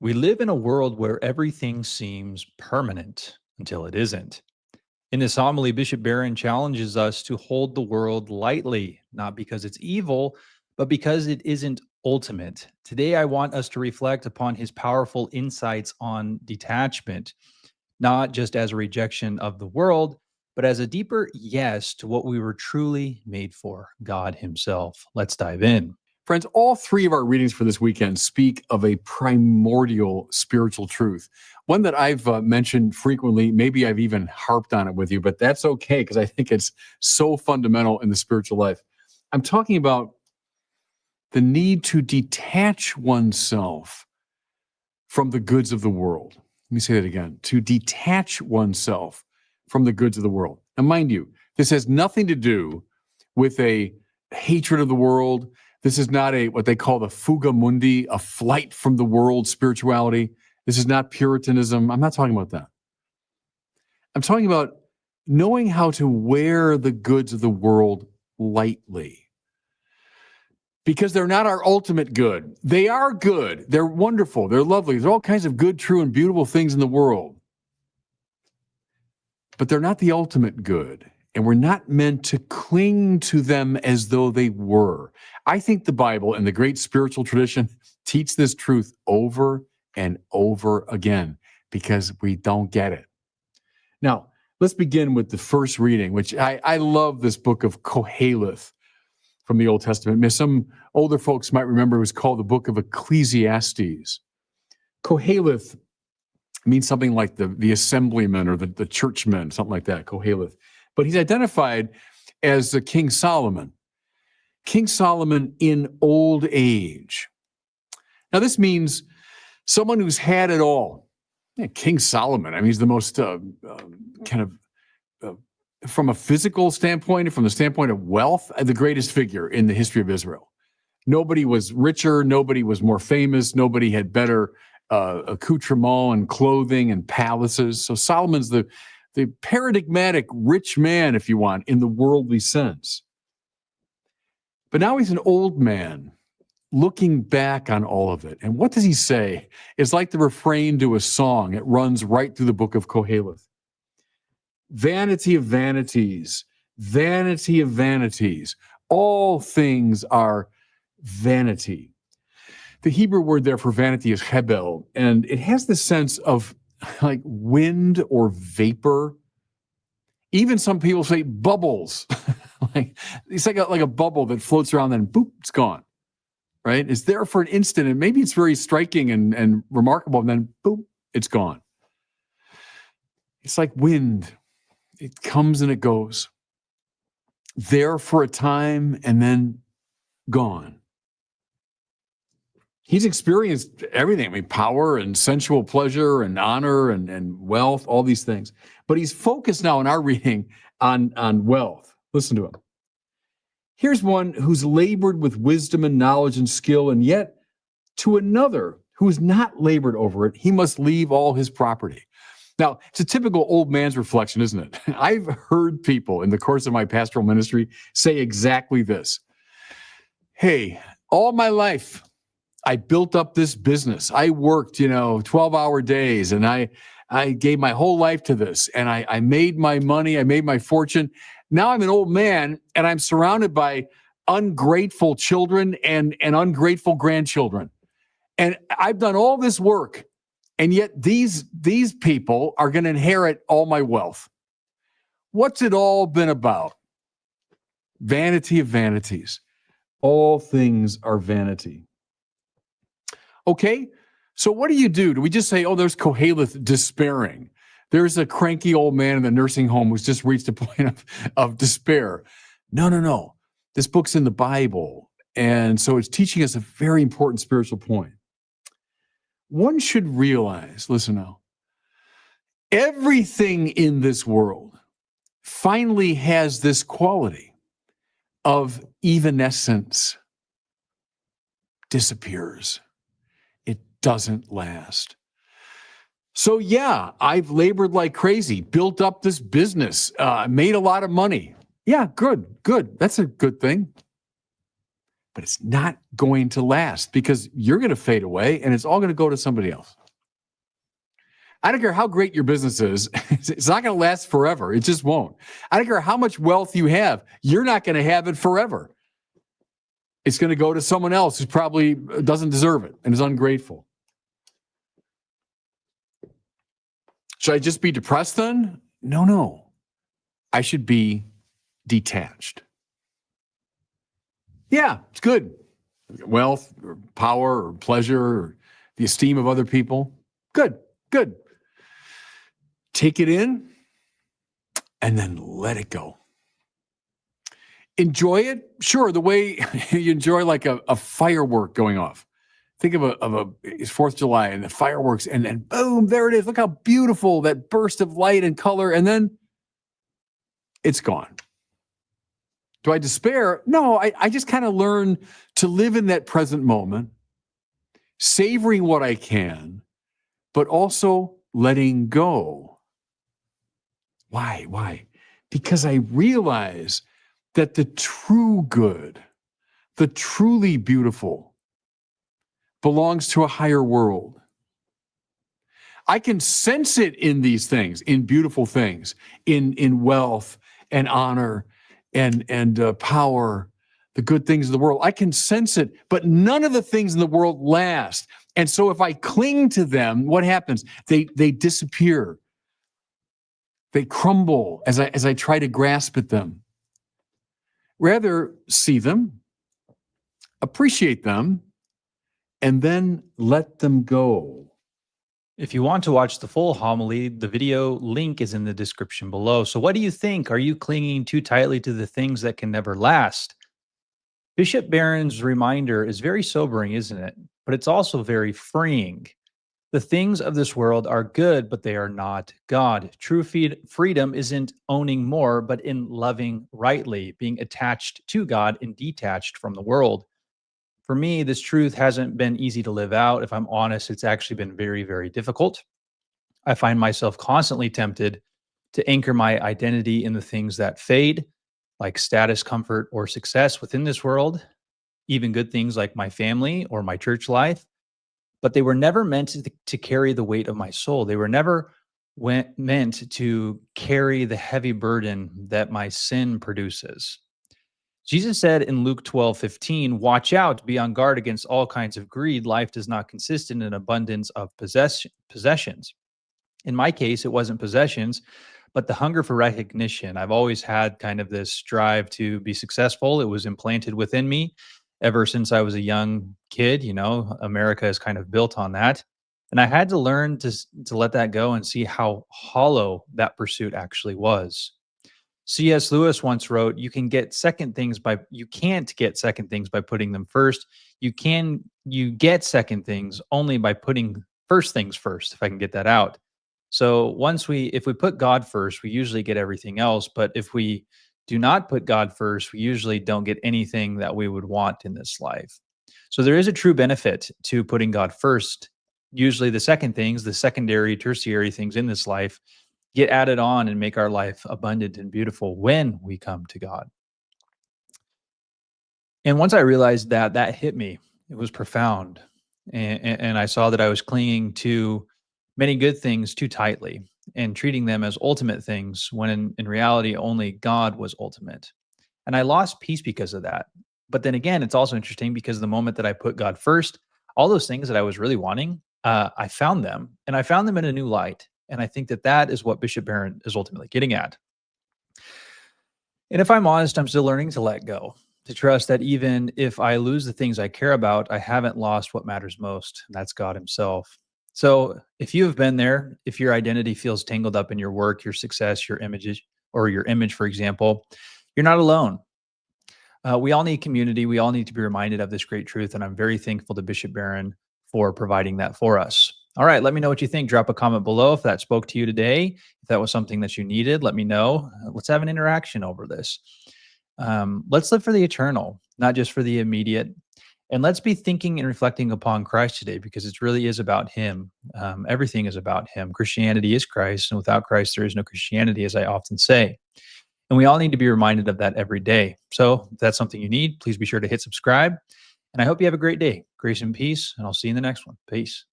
We live in a world where everything seems permanent until it isn't. In this homily, Bishop Barron challenges us to hold the world lightly, not because it's evil, but because it isn't ultimate. Today, I want us to reflect upon his powerful insights on detachment, not just as a rejection of the world, but as a deeper yes to what we were truly made for, God Himself. Let's dive in. Friends, all three of our readings for this weekend speak of a primordial spiritual truth, one that I've mentioned frequently. Maybe I've even harped on it with you, but that's okay because I think it's so fundamental in the spiritual life. I'm talking about the need to detach oneself from the goods of the world. Let me say that again, to detach oneself from the goods of the world. And mind you, this has nothing to do with a hatred of the world. This is not what they call the fuga mundi, a flight from the world spirituality. This is not Puritanism. I'm not talking about that. I'm talking about knowing how to wear the goods of the world lightly. Because they're not our ultimate good. They are good. They're wonderful. They're lovely. There's all kinds of good, true, and beautiful things in the world. But they're not the ultimate good. And we're not meant to cling to them as though they were. I think the Bible and the great spiritual tradition teach this truth over and over again because we don't get it. Now, let's begin with the first reading, which I love this book of Koheleth from the Old Testament. Some older folks might remember it was called the book of Ecclesiastes. Koheleth means something like the assemblyman or the churchman, something like that, Koheleth. But he's identified as the King Solomon. King Solomon in old age. Now, this means someone who's had it all. Yeah, King Solomon, I mean, he's the most from a physical standpoint, from the standpoint of wealth, the greatest figure in the history of Israel. Nobody was richer. Nobody was more famous. Nobody had better accoutrement and clothing and palaces. So Solomon's the paradigmatic rich man, if you want, in the worldly sense. But now he's an old man looking back on all of it. And what does he say? It's like the refrain to a song. It runs right through the book of Koheleth. Vanity of vanities, vanity of vanities. All things are vanity. The Hebrew word there for vanity is hebel, and it has the sense of like wind or vapor. Even some people say bubbles. It's like a bubble that floats around and boop, it's gone. Right? It's there for an instant, and maybe it's very striking and remarkable, and then boop, it's gone. It's like wind. It comes and it goes. There for a time and then gone. He's experienced everything. I mean, power and sensual pleasure and honor and wealth, all these things. But he's focused now in our reading on wealth. Listen to him. Here's one who's labored with wisdom and knowledge and skill, and yet to another who's not labored over it, he must leave all his property. Now, it's a typical old man's reflection, isn't it? I've heard people in the course of my pastoral ministry say exactly this. Hey, all my life, I built up this business. I worked, 12-hour days, and I gave my whole life to this, and I made my money. I made my fortune. Now I'm an old man, and I'm surrounded by ungrateful children and ungrateful grandchildren. And I've done all this work, and yet these people are going to inherit all my wealth. What's it all been about? Vanity of vanities. All things are vanity. Okay, so what do you do? Do we just say, oh, there's Koheleth despairing? There's a cranky old man in the nursing home who's just reached a point of despair. No. This book's in the Bible, and so it's teaching us a very important spiritual point. One should realize, listen now, everything in this world finally has this quality of evanescence. Disappears. It doesn't last. So yeah, I've labored like crazy, built up this business, made a lot of money. Yeah, good. That's a good thing. but it's not going to last because you're going to fade away and it's all going to go to somebody else. I don't care how great your business is. It's not going to last forever. It just won't. I don't care how much wealth you have. You're not going to have it forever. It's going to go to someone else who probably doesn't deserve it and is ungrateful. Should I just be depressed then? No. I should be detached. Yeah, it's good. Wealth or power or pleasure or the esteem of other people. Good. Take it in and then let it go. Enjoy it. Sure, the way you enjoy like a firework going off. Think of it's 4th of July and the fireworks and then boom, there it is. Look how beautiful that burst of light and color, and then it's gone. Do I despair? No, I just kind of learn to live in that present moment, savoring what I can, but also letting go. Why? Because I realize that the true good, the truly beautiful, belongs to a higher world. I can sense it in these things, in beautiful things, in wealth and honor and power, the good things of the world. I can sense it, but none of the things in the world last. And so if I cling to them, what happens? They disappear. They crumble as I try to grasp at them. Rather, see them, appreciate them, and then let them go. If you want to watch the full homily, the video link is in the description below. So what do you think? Are you clinging too tightly to the things that can never last? Bishop Barron's reminder is very sobering, isn't it? But it's also very freeing. The things of this world are good, but they are not God. True freedom isn't owning more, but in loving rightly, being attached to God and detached from the world. For me, this truth hasn't been easy to live out. If I'm honest, it's actually been very, very difficult. I find myself constantly tempted to anchor my identity in the things that fade, like status, comfort, or success within this world, even good things like my family or my church life. But they were never meant to carry the weight of my soul. They were never meant to carry the heavy burden that my sin produces. Jesus said in Luke 12:15, watch out, be on guard against all kinds of greed. Life does not consist in an abundance of possessions. In my case, it wasn't possessions, but the hunger for recognition. I've always had kind of this drive to be successful. It was implanted within me ever since I was a young kid. You know, America is kind of built on that. And I had to learn to let that go and see how hollow that pursuit actually was. C.S. Lewis once wrote, you can't get second things by putting them first. You get second things only by putting first things first, if I can get that out. So if we put God first, we usually get everything else. But if we do not put God first, we usually don't get anything that we would want in this life. So there is a true benefit to putting God first. Usually the secondary, tertiary things in this life get added on and make our life abundant and beautiful when we come to God. And once I realized that hit me, it was profound. And I saw that I was clinging to many good things too tightly and treating them as ultimate things when in reality, only God was ultimate. And I lost peace because of that. But then again, it's also interesting because the moment that I put God first, all those things that I was really wanting, I found them, and I found them in a new light. And I think that is what Bishop Barron is ultimately getting at. And if I'm honest, I'm still learning to let go, to trust that even if I lose the things I care about, I haven't lost what matters most, and that's God himself. So if you have been there, if your identity feels tangled up in your work, your success, your images, or your image, for example, you're not alone. We all need community. We all need to be reminded of this great truth. And I'm very thankful to Bishop Barron for providing that for us. All right, let me know what you think. Drop a comment below if that spoke to you today. If that was something that you needed, let me know. Let's have an interaction over this. Let's live for the eternal, not just for the immediate. And let's be thinking and reflecting upon Christ today, because it really is about him. Everything is about him. Christianity is Christ, and without Christ, there is no Christianity, as I often say. And we all need to be reminded of that every day. So if that's something you need, please be sure to hit subscribe. And I hope you have a great day. Grace and peace. And I'll see you in the next one. Peace.